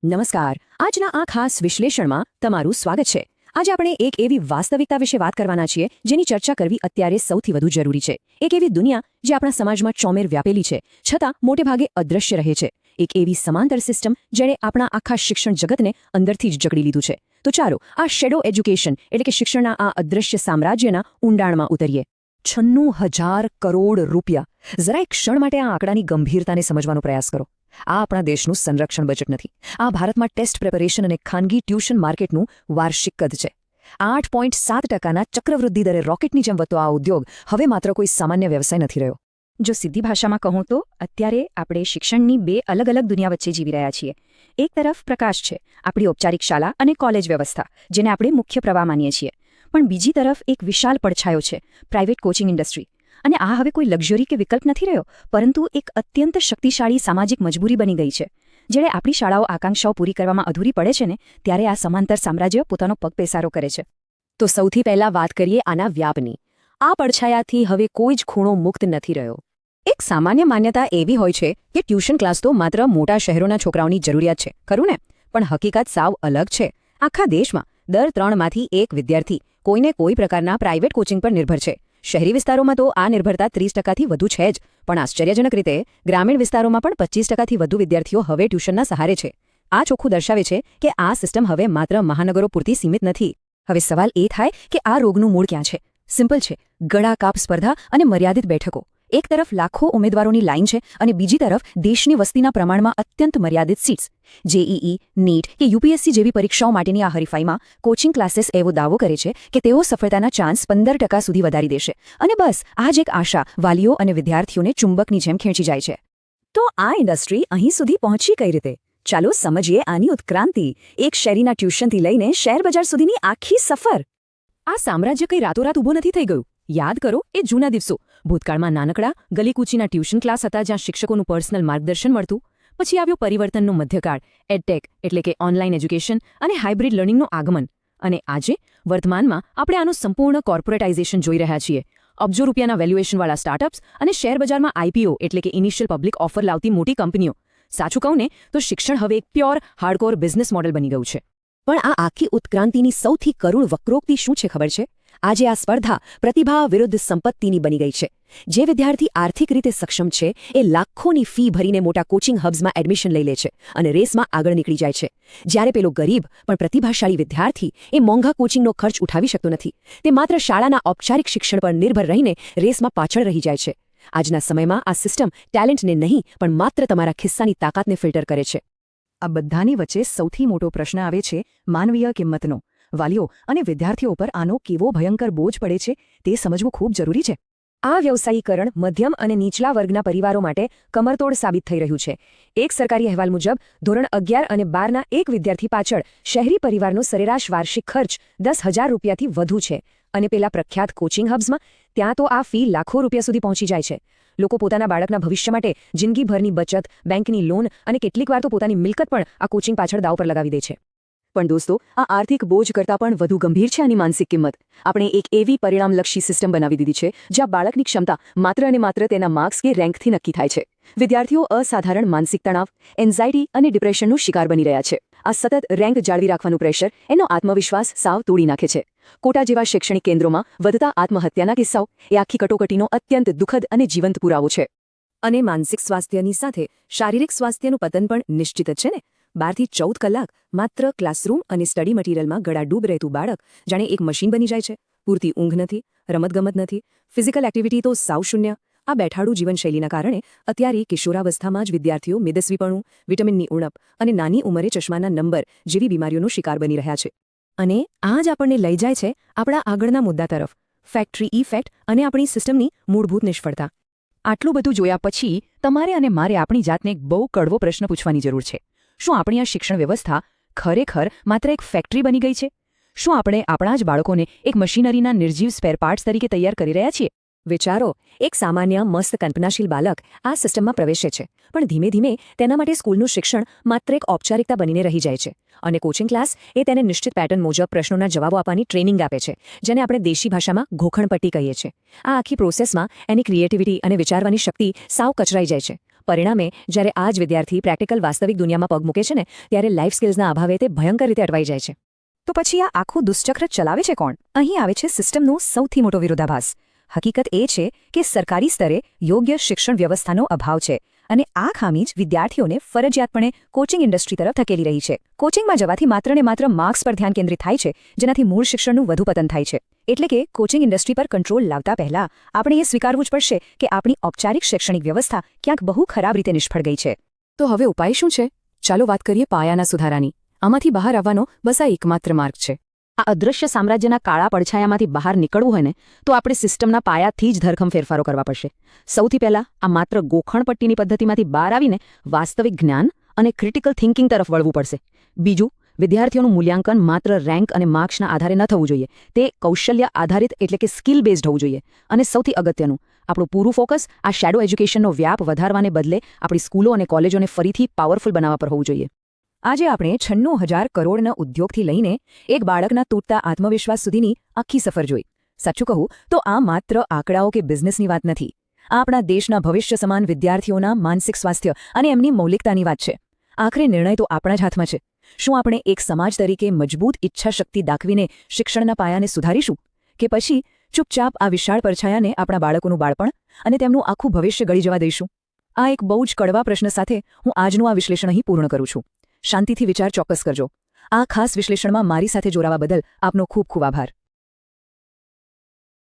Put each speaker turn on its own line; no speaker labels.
નમસ્કાર. આજના આ ખાસ વિશ્લેષણમાં તમારું સ્વાગત છે. આજે આપણે એક એવી વાસ્તવિકતા વિશે વાત કરવાના છીએ જેની ચર્ચા કરવી અત્યારે સૌથી વધુ જરૂરી છે. એક એવી દુનિયા જે આપણા સમાજમાં ચોમેર વ્યાપેલી છે, છતાં મોટેભાગે અદૃશ્ય રહે છે. એક એવી સમાંતર સિસ્ટમ જેણે આપણા આખા શિક્ષણ જગતને અંદરથી જ જકડી લીધું છે. તો ચાલો આ શેડો એજ્યુકેશન એટલે કે શિક્ષણના આ અદૃશ્ય સામ્રાજ્યના ઊંડાણમાં ઉતરીએ. 96,000 કરોડ રૂપિયા. જરા એક ક્ષણ માટે આ આંકડાની ગંભીરતાને સમજવાનો પ્રયાસ કરો. આ આપણા દેશનું સંરક્ષણ બજેટ નથી. આ ભારતમાં ટેસ્ટ પ્રિપેરેશન અને ખાનગી ટ્યુશન માર્કેટનું વાર્ષિક કદ છે. 8.7%ના ચક્રવૃદ્ધિ દરે રોકેટની જેમ વધતો આ ઉદ્યોગ હવે માત્ર કોઈ સામાન્ય વ્યવસાય નથી રહ્યો.
જો સીધી ભાષામાં કહું તો અત્યારે આપણે શિક્ષણની બે અલગ અલગ દુનિયા વચ્ચે જીવી રહ્યા છીએ. એક તરફ પ્રકાશ છે, આપણી ઔપચારિક શાળા અને કોલેજ વ્યવસ્થા, જેને આપણે મુખ્ય પ્રવાહ માનીએ છીએ. પણ બીજી તરફ એક વિશાળ પડછાયો છે, પ્રાઇવેટ કોચિંગ ઇન્ડસ્ટ્રી. અને આ હવે કોઈ લક્ઝરી કે વિકલ્પ નથી રહ્યો, પરંતુ એક અત્યંત શક્તિશાળી સામાજિક મજબૂરી બની ગઈ છે. જ્યારે આપણી શાળાઓ આકાંક્ષાઓ પૂરી કરવામાં અધૂરી પડે છે ને, ત્યારે આ સમાંતર સામ્રાજ્ય પોતાનો પગ પેસારો કરે છે.
તો સૌથી પહેલા વાત કરીએ આના વ્યાપની. આ પડછાયાથી હવે કોઈ જ ખૂણો મુક્ત નથી રહ્યો. એક સામાન્ય માન્યતા એવી હોય છે કે ટ્યુશન ક્લાસ તો માત્ર મોટા શહેરોના છોકરાઓની જરૂરિયાત છે, ખરું ને? પણ હકીકત સાવ અલગ છે. આખા દેશમાં દર 3માંથી 1 વિદ્યાર્થી કોઈને કોઈ પ્રકારના પ્રાઇવેટ કોચિંગ પર નિર્ભર છે. શહેરી વિસ્તારોમાં તો આ નિર્ભરતા 30%થી વધુ છે જ, પણ આશ્ચર્યજનક રીતે ગ્રામીણ વિસ્તારોમાં પણ 25%થી વધુ વિદ્યાર્થીઓ હવે ટ્યુશનના સહારે છે. આ ચોખ્ખું દર્શાવે છે કે આ સિસ્ટમ હવે માત્ર મહાનગરો પૂરતી સીમિત નથી. હવે સવાલ એ થાય કે આ રોગનું મૂળ ક્યાં છે? સિમ્પલ છે, ગળા કાપ સ્પર્ધા અને મર્યાદિત બેઠકો. એક તરફ લાખો ઉમેદવારોની લાઇન છે અને બીજી તરફ દેશની વસ્તીના પ્રમાણમાં અત્યંત મર્યાદિત સીટ્સ. જેઈઈ, નીટ કે યુપીએસસી જેવી પરીક્ષાઓ માટેની આ હરીફાઈમાં કોચિંગ ક્લાસીસ એવો દાવો કરે છે કે તેઓ સફળતાના ચાન્સ 15% સુધી વધારી દેશે. અને બસ આ જ એક આશા વાલીઓ અને વિદ્યાર્થીઓને ચુંબકની જેમ ખેંચી જાય છે. તો આ ઇન્ડસ્ટ્રી અહીં સુધી પહોંચી કઈ રીતે? ચાલો સમજીએ આની ઉત્ક્રાંતિ. એક શેરીના ટ્યુશનથી લઈને શેરબજાર સુધીની આખી સફર. આ સામ્રાજ્ય કઈ રાતોરાત ઊભું નથી થઈ ગયું. યાદ કરો એ જૂના દિવસો. ભૂતકાળમાં નાનકડા ગલીકૂચીના ટ્યુશન ક્લાસ હતા જ્યાં શિક્ષકોનું પર્સનલ માર્ગદર્શન મળતું. પછી આવ્યો પરિવર્તનનો મધ્યકાળ, એડટેક એટલે કે ઓનલાઈન એજ્યુકેશન અને હાઇબ્રિડ લર્નિંગનું આગમન. અને આજે વર્તમાનમાં આપણે આનું સંપૂર્ણ કોર્પોરેટાઇઝેશન જોઈ રહ્યા છીએ. અબજો રૂપિયાના વેલ્યુએશનવાળા સ્ટાર્ટઅપ્સ અને શેરબજારમાં આઈપીઓ એટલે કે ઇનિશિયલ પબ્લિક ઓફર લાવતી મોટી કંપનીઓ. સાચું કહું ને તો શિક્ષણ હવે એક પ્યોર હાર્ડકોર બિઝનેસ મોડેલ બની ગયું છે. પણ આ આખી ઉત્ક્રાંતિની સૌથી કરુણ વક્રોક્તિ શું છે ખબર છે? આજે આ સ્પર્ધા પ્રતિભા વિરુદ્ધ સંપત્તિની બની ગઈ છે. જે વિદ્યાર્થી આર્થિક રીતે સક્ષમ છે એ લાખોની ફી ભરીને મોટા કોચિંગ હબ્સમાં એડમિશન લઈ લે છે અને રેસમાં આગળ નીકળી જાય છે. જ્યારે પેલો ગરીબ પણ પ્રતિભાશાળી વિદ્યાર્થી એ મોંઘા કોચિંગનો ખર્ચ ઉઠાવી શકતો નથી. તે માત્ર શાળાના ઔપચારિક શિક્ષણ પર નિર્ભર રહીને રેસમાં પાછળ રહી જાય છે. આજના સમયમાં આ સિસ્ટમ ટેલેન્ટને નહીં પણ માત્ર તમારા ખિસ્સાની તાકાતને ફિલ્ટર કરે છે. આ બધાની વચ્ચે સૌથી મોટો પ્રશ્ન આવે છે માનવીય કિંમતનો. વાલીઓ અને વિદ્યાર્થીઓ પર આનો કેવો ભયંકર બોજ પડે છે તે સમજવું ખૂબ જરૂરી છે. આ વ્યવસાયીકરણ મધ્યમ અને નીચલા વર્ગના પરિવારો માટે કમરતોડ સાબિત થઈ રહ્યું છે. એક સરકારી અહેવાલ મુજબ ધોરણ 11 અને 12ના એક વિદ્યાર્થી પાછળ શહેરી પરિવારનો સરેરાશ વાર્ષિક ખર્ચ 10,000 રૂપિયાથી વધુ છે. અને પેલા પ્રખ્યાત કોચિંગ હબ્સમાં ત્યાં તો આ ફી લાખો રૂપિયા સુધી પહોંચી જાય છે. લોકો પોતાના બાળકના ભવિષ્ય માટે જિંદગીભરની બચત, બેંકની લોન અને કેટલીકવાર તો પોતાની મિલકત પણ આ કોચિંગ પાછળ દાવ પર લગાવી દે છે. પણ દોસ્તો, આ આર્થિક બોજ કરતાં પણ વધુ ગંભીર છે આની માનસિક કિંમત. આપણે એક એવી પરિણામલક્ષી સિસ્ટમ બનાવી દીધી છે જ્યાં બાળકની ક્ષમતા માત્ર અને માત્ર તેના માર્ક્સ કે રેન્કથી નક્કી થાય છે. વિદ્યાર્થીઓ અસાધારણ માનસિક તણાવ, એન્ઝાયટી અને ડિપ્રેશનનું શિકાર બની રહ્યા છે. આ સતત રેન્ક જાળવી રાખવાનું પ્રેશર એનો આત્મવિશ્વાસ સાવ તોડી નાખે છે. કોટા જેવા શૈક્ષણિક કેન્દ્રોમાં વધતા આત્મહત્યાના કિસ્સાઓ એ આખી કટોકટીનો અત્યંત દુઃખદ અને જીવંત પુરાવો છે. અને માનસિક સ્વાસ્થ્યની સાથે શારીરિક સ્વાસ્થ્યનું પતન પણ નિશ્ચિત જ છે ને. 12 થી 14 કલાક માત્ર ક્લાસરૂમ અને સ્ટડી મટીરિયલમાં ગળાડૂબ રહેતું બાળક જાણે એક મશીન બની જાય છે. પૂરતી ઊંઘ નથી, રમતગમત નથી, ફિઝિકલ એક્ટિવિટી તો સાવ શૂન્ય. આ બેઠાડું જીવનશૈલીના કારણે અત્યારે કિશોરાવસ્થામાં જ વિદ્યાર્થીઓ મેદસ્વીપણું, વિટામિનની ઉણપ અને નાની ઉંમરે ચશ્માના નંબર જેવી બીમારીઓનો શિકાર બની રહ્યા છે. અને આ જ આપણને લઈ જાય છે આપણા આગળના મુદ્દા તરફ, ફેક્ટરી ઇફેક્ટ અને આપણી સિસ્ટમની મૂળભૂત નિષ્ફળતા. આટલું બધું જોયા પછી તમારે અને મારે આપણી જાતને એક બહુ કડવો પ્રશ્ન પૂછવાની જરૂર છે. શું આપણી આ શિક્ષણ વ્યવસ્થા ખરેખર માત્ર એક ફેક્ટરી બની ગઈ છે? શું આપણે આપણા જ બાળકોને એક મશીનરીના નિર્જીવ સ્પેર પાર્ટ્સ તરીકે તૈયાર કરી રહ્યા છીએ? વિચારો, એક સામાન્ય મસ્ત કલ્પનાશીલ બાળક આ સિસ્ટમમાં પ્રવેશે છે, પણ ધીમે ધીમે તેના માટે સ્કૂલનું શિક્ષણ માત્ર એક ઔપચારિકતા બનીને રહી જાય છે. અને કોચિંગ ક્લાસ એ તેને નિશ્ચિત પેટર્ન મુજબ પ્રશ્નોના જવાબો આપવાની ટ્રેનિંગ આપે છે, જેને આપણે દેશી ભાષામાં ઘોખણપટ્ટી કહીએ છીએ. આ આખી પ્રોસેસમાં એની ક્રિએટિવિટી અને વિચારવાની શક્તિ સાવ કચરાઈ જાય છે. પરિણામે જ્યારે આ જ વિદ્યાર્થી પ્રેક્ટિકલ વાસ્તવિક દુનિયામાં પગ મૂકે છે ને ત્યારે લાઈફ સ્કિલ્સના અભાવે તે ભયંકર રીતે અટવાઈ જાય છે.
તો પછી આ આખું દુષ્ચક્ર ચલાવે છે કોણ? અહીં આવે છે સિસ્ટમનો સૌથી મોટો વિરોધાભાસ. હકીકત એ છે કે સરકારી સ્તરે યોગ્ય શિક્ષણ વ્યવસ્થાનો અભાવ છે અને આ ખામી જ વિદ્યાર્થીઓને ફરજિયાતપણે કોચિંગ ઇન્ડસ્ટ્રી તરફ ધકેલી રહી છે. કોચિંગમાં જવાથી માત્ર ને માત્ર માર્ક્સ પર ધ્યાન કેન્દ્રિત થાય છે, જેનાથી મૂળ શિક્ષણનું વધુ પતન થાય છે. એટલે કે કોચિંગ ઇન્ડસ્ટ્રી પર કંટ્રોલ લાવતા પહેલા આપણે એ સ્વીકારવું જ પડશે કે આપણી ઔપચારિક શૈક્ષણિક વ્યવસ્થા ક્યાંક બહુ ખરાબ રીતે નિષ્ફળ ગઈ છે.
તો હવે ઉપાય શું છે? ચાલો વાત કરીએ પાયાના સુધારાની. આમાંથી બહાર આવવાનો બસ આ એકમાત્ર માર્ગ છે. આ અદૃશ્ય સામ્રાજ્યના કાળા પડછાયામાંથી બહાર નીકળવું હોય ને તો આપણે સિસ્ટમના પાયાથી જ ધરખમ ફેરફારો કરવા પડશે. સૌથી પહેલા આ માત્ર ગોખણપટ્ટીની પદ્ધતિમાંથી બહાર આવીને વાસ્તવિક જ્ઞાન અને ક્રિટિકલ થિંકિંગ તરફ વળવું પડશે. બીજું, વિદ્યાર્થીઓનું મૂલ્યાંકન માત્ર રેન્ક અને માર્ક્સના આધારે ન થવું જોઈએ. તે કૌશલ્ય આધારિત એટલે કે સ્કિલ બેઝડ હોવું જોઈએ. અને સૌથી અગત્યનું, આપણું પૂરું ફોકસ આ શેડો એજ્યુકેશનનો વ્યાપ વધારવાને બદલે આપણી સ્કૂલો અને કોલેજોને ફરીથી પાવરફુલ બનાવવા પર હોવું જોઈએ.
આજે આપણે 96,000 કરોડના ઉદ્યોગથી લઈને એક બાળકના તૂટતા આત્મવિશ્વાસ સુધીની આખી સફર જોઈ. સાચું કહું તો આ માત્ર આંકડાઓ કે બિઝનેસની વાત નથી. આ આપણા દેશના ભવિષ્ય સમાન વિદ્યાર્થીઓના માનસિક સ્વાસ્થ્ય અને એમની મૌલિકતાની વાત છે. આખરે નિર્ણય તો આપણા જ હાથમાં છે. શું આપણે એક સમાજ તરીકે મજબૂત ઈચ્છાશક્તિ દાખવીને શિક્ષણના પાયાને સુધારીશું, કે પછી ચૂપચાપ આ વિશાળ પડછાયાને આપણા બાળકોનું બાળપણ અને તેમનું આખું ભવિષ્ય ગળી જવા દઈશું? આ એક બહુ જ કડવા પ્રશ્ન સાથે હું આજનું આ વિશ્લેષણ અહીં પૂર્ણ કરું છું. શાંતિથી વિચાર ચોક્કસ કરજો. આ ખાસ વિશ્લેષણમાં મારી સાથે જોડાવા બદલ આપનો ખૂબ ખૂબ આભાર.